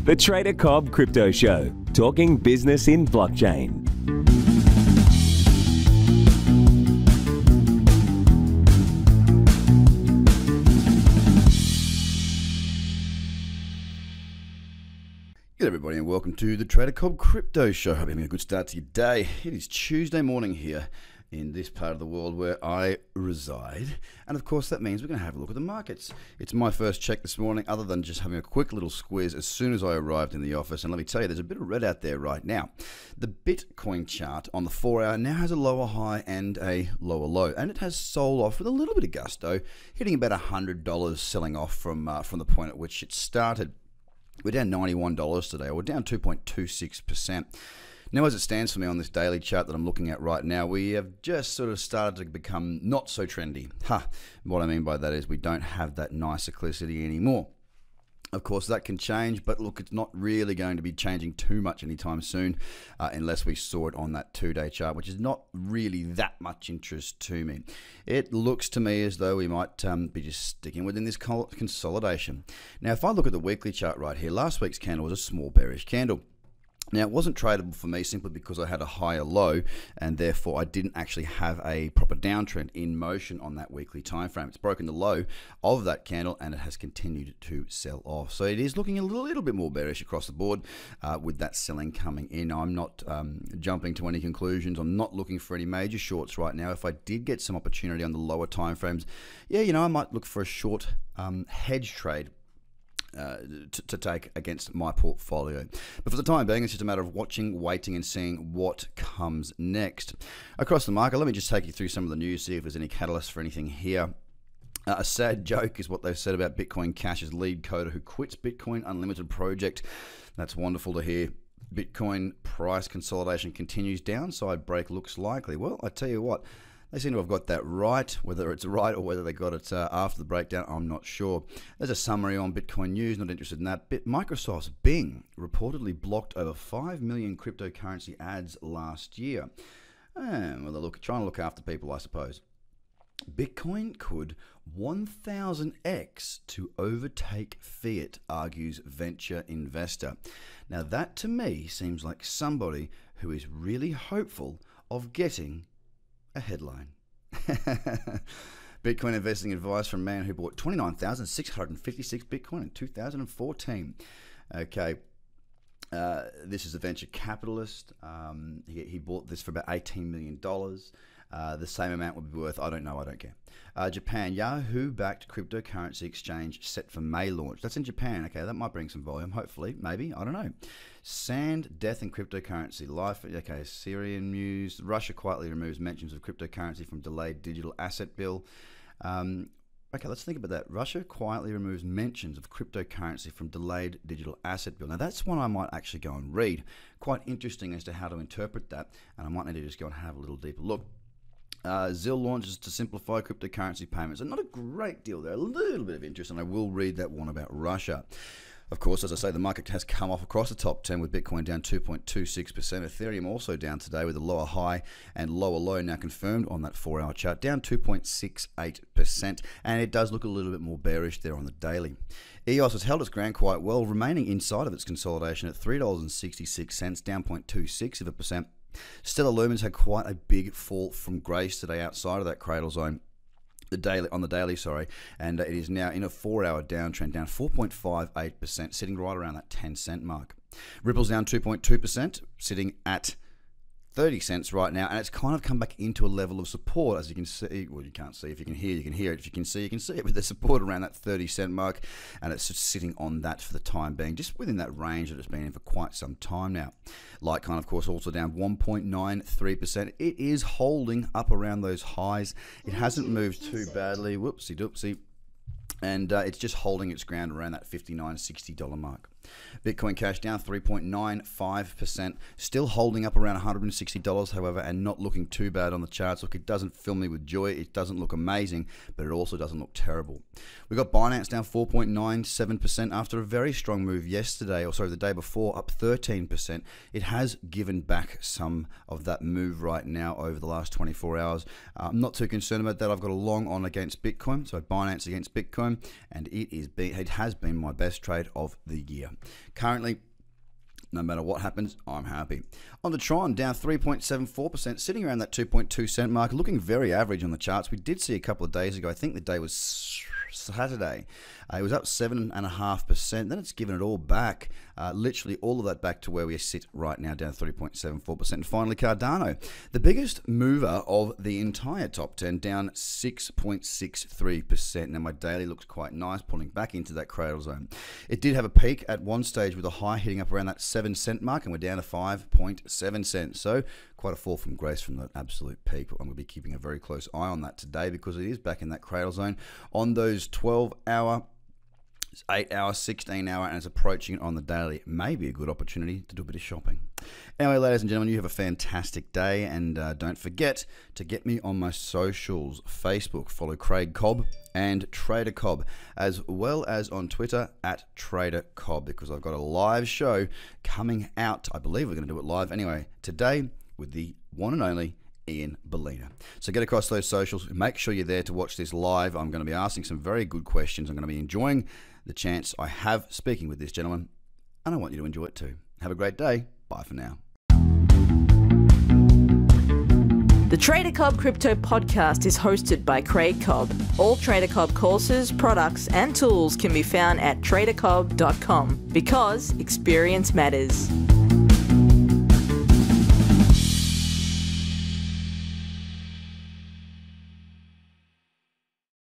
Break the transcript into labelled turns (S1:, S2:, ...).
S1: The Trader Cobb Crypto Show, talking business in blockchain.
S2: Good everybody and welcome to the Trader Cobb Crypto Show. Hope you're having a good start to your day. It is Tuesday morning here in this part of the world where I reside. And of course that means we're going to have a look at the markets. It's my first check this morning other than just having a quick little squiz as soon as I arrived in the office. And let me tell you, there's a bit of red out there right now. The Bitcoin chart on the 4-hour now has a lower high and a lower low. And it has sold off with a little bit of gusto, hitting about $100, selling off from the point at which it started. We're down $91 today, or we're down 2.26%. Now, as it stands for me on this daily chart that I'm looking at right now, we have just sort of started to become not so trendy. What I mean by that is we don't have that nice cyclicity anymore. Of course, that can change, but look, it's not really going to be changing too much anytime soon unless we saw it on that 2-day chart, which is not really that much interest to me. It looks to me as though we might be just sticking within this consolidation. Now, if I look at the weekly chart right here, last week's candle was a small bearish candle. Now, it wasn't tradable for me simply because I had a higher low and therefore I didn't actually have a proper downtrend in motion on that weekly time frame. It's broken the low of that candle and it has continued to sell off. So it is looking a little bit more bearish across the board with that selling coming in. I'm not jumping to any conclusions. I'm not looking for any major shorts right now. If I did get some opportunity on the lower time frames, yeah, I might look for a short hedge trade to take against my portfolio. But for the time being, it's just a matter of watching, waiting, and seeing what comes next. Across the market, let me just take you through some of the news, see if there's any catalyst for anything here. A sad joke is what they've said about Bitcoin Cash's lead coder who quits Bitcoin Unlimited project. That's wonderful to hear. Bitcoin price consolidation continues. Downside break looks likely. Well, I tell you what, they seem to have got that right. Whether it's right or whether they got it after the breakdown, I'm not sure. There's a summary on Bitcoin News, not interested in that. Microsoft's Bing reportedly blocked over 5 million cryptocurrency ads last year. Well, they're trying to look after people, I suppose. Bitcoin could 1,000x to overtake fiat, argues venture investor. Now that to me seems like somebody who is really hopeful of getting a headline. Bitcoin investing advice from a man who bought 29,656 Bitcoin in 2014. Okay. This is a venture capitalist. He bought this for about $18 million. The same amount would be worth, I don't know, I don't care. Japan, Yahoo-backed cryptocurrency exchange set for May launch. That's in Japan. Okay, that might bring some volume, hopefully, maybe, I don't know. Sand, death in cryptocurrency. Life, okay, Syrian news. Russia quietly removes mentions of cryptocurrency from delayed digital asset bill. Okay, let's think about that. Russia quietly removes mentions of cryptocurrency from delayed digital asset bill. Now, that's one I might actually go and read. Quite interesting as to how to interpret that, and I might need to just go and have a little deeper look. Zil launches to simplify cryptocurrency payments. And not a great deal there, a little bit of interest, and I will read that one about Russia. Of course, as I say, the market has come off across the top 10 with Bitcoin down 2.26%. Ethereum also down today with a lower high and lower low now confirmed on that 4-hour chart, down 2.68%. And it does look a little bit more bearish there on the daily. EOS has held its ground quite well, remaining inside of its consolidation at $3.66, down 0.26%. Stellar Lumens had quite a big fall from grace today outside of that cradle zone. On the daily, and it is now in a 4-hour downtrend, down 4.58%, sitting right around that 10-cent mark. Ripple's down 2.2%, sitting at 30 cents right now, and it's kind of come back into a level of support, as you can see. Well, you can't see. If you can hear, you can hear it. If you can see, you can see it. With the support around that 30-cent mark, and it's just sitting on that for the time being, just within that range that it's been in for quite some time now. Litecoin, of course, also down 1.93%. It is holding up around those highs. It hasn't moved too badly. Whoopsie doopsie. And it's just holding its ground around that $59, $60 mark. Bitcoin Cash down 3.95%, still holding up around $160, however, and not looking too bad on the charts. Look, it doesn't fill me with joy. It doesn't look amazing, but it also doesn't look terrible. We got Binance down 4.97% after a very strong move yesterday, or sorry, the day before, up 13%. It has given back some of that move right now over the last 24 hours. I'm not too concerned about that. I've got a long on against Bitcoin, so Binance against Bitcoin, and it has been my best trade of the year. Currently, no matter what happens, I'm happy. On the Tron, down 3.74%, sitting around that 2.2 cent mark, looking very average on the charts. We did see a couple of days ago, I think the day was Saturday, it was up 7.5%. Then it's given it all back, literally all of that back to where we sit right now, down 3.74%. And finally, Cardano, the biggest mover of the entire top 10, down 6.63%. Now, my daily looks quite nice, pulling back into that cradle zone. It did have a peak at one stage with a high hitting up around that 7 cent mark, and we're down to 5.7 cents. So quite a fall from grace from that absolute peak. But I'm going to be keeping a very close eye on that today because it is back in that cradle zone on those 12-hour, 8-hour, 16-hour, and it's approaching it on the daily. It may be a good opportunity to do a bit of shopping. Anyway, ladies and gentlemen, you have a fantastic day, and don't forget to get me on my socials. Facebook, follow Craig Cobb and Trader Cobb, as well as on Twitter at Trader Cobb, because I've got a live show coming out. I believe we're going to do it live anyway today with the one and only Ian Bellina. So get across those socials. Make sure you're there to watch this live. I'm going to be asking some very good questions. I'm going to be enjoying the chance I have speaking with this gentleman, and I want you to enjoy it too. Have a great day. Bye for now.
S3: The Trader Cobb Crypto Podcast is hosted by Craig Cobb. All Trader Cobb courses, products, and tools can be found at tradercobb.com because experience matters.